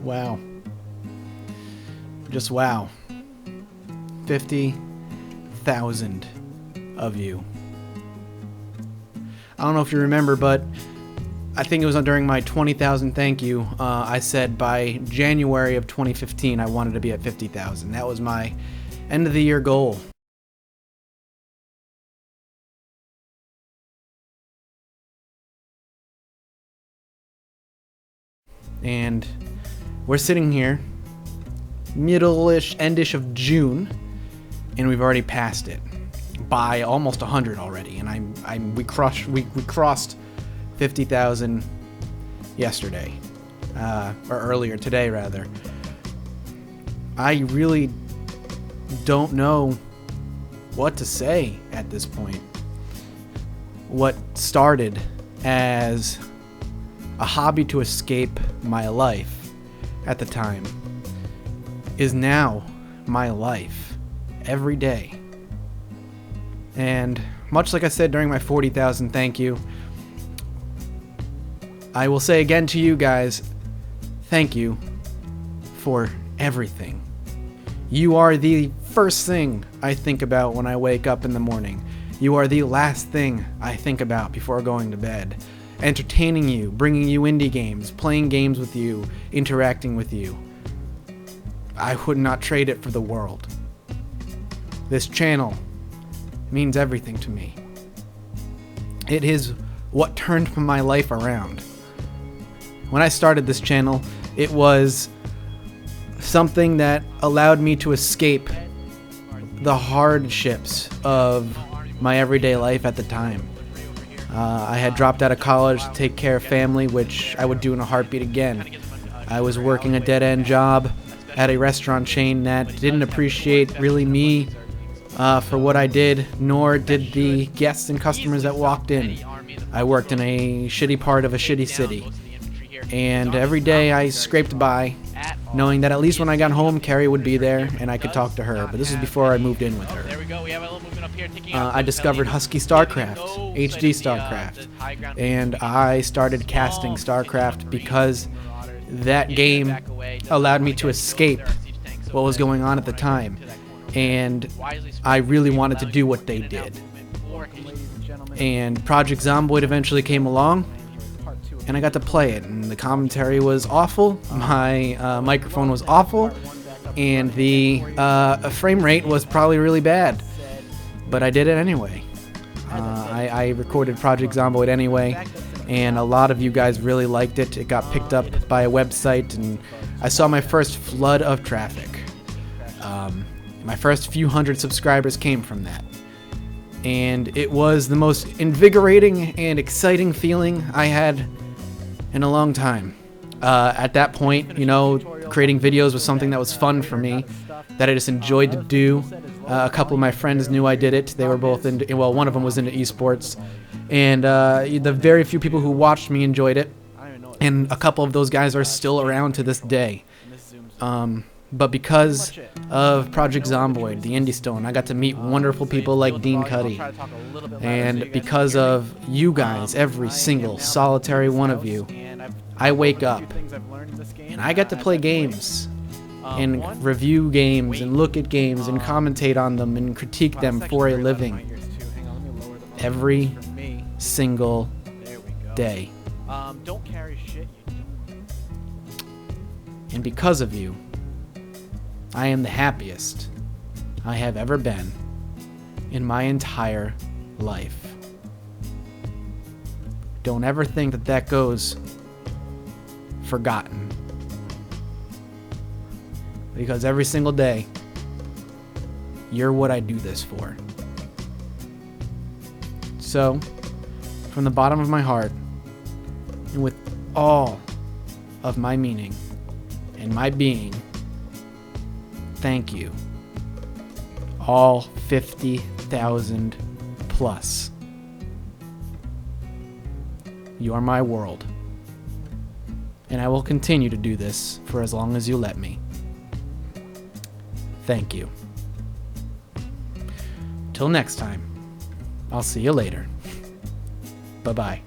Wow. Just wow. 50,000 of you. I don't know if you remember, but I think it was during my 20,000 thank you. I said by January of 2015, I wanted to be at 50,000. That was my end of the year goal. And we're sitting here, middle-ish, endish of June, and we've already passed it by almost 100 already. And we crossed 50,000 yesterday, or earlier today rather. I really don't know what to say at this point. What started as a hobby to escape my life at the time is now my life every day. And much like I said during my 40,000 thank you, I will say again to you guys, thank you for everything. You are the first thing I think about when I wake up in the morning. You are the last thing I think about before going to bed. Entertaining you, bringing you indie games, playing games with you, interacting with you. I would not trade it for the world. This channel means everything to me. It is what turned my life around. When I started this channel, it was something that allowed me to escape the hardships of my everyday life at the time. I had dropped out of college to take care of family, which I would do in a heartbeat again. I was working a dead-end job at a restaurant chain that didn't appreciate really me for what I did, nor did the guests and customers that walked in. I worked in a shitty part of a shitty city. And every day I scraped by, knowing that at least when I got home, Carrie would be there and I could talk to her. But this is before I moved in with her. I discovered Husky StarCraft, HD StarCraft, and I started casting StarCraft because that game allowed me to escape what was going on at the time. And I really wanted to do what they did. And Project Zomboid eventually came along, and I got to play it, and the commentary was awful, my microphone was awful, and the frame rate was probably really bad, but I did it anyway. I recorded Project Zomboid anyway, and a lot of you guys really liked it. It got picked up by a website, and I saw my first flood of traffic. My first few hundred subscribers came from that. And it was the most invigorating and exciting feeling I had in a long time. At that point, you know, creating videos was something that was fun for me, that I just enjoyed to do. A couple of my friends knew I did it. They were both into, well, one of them was into esports. And the very few people who watched me enjoyed it. And a couple of those guys are still around to this day. But because of Project Zomboid, the Indie Stone, I got to meet wonderful people like Dean Cuddy. And because of you guys, every single solitary one of you, I wake up and I get to play games and review games and look at games and commentate on them and critique them for a living every single day. And because of you, I am the happiest I have ever been in my entire life. Don't ever think that that goes forgotten. Because every single day, you're what I do this for. So, from the bottom of my heart, and with all of my meaning and my being, thank you. All 50,000 plus. You are my world. And I will continue to do this for as long as you let me. Thank you. Till next time, I'll see you later. Bye-bye.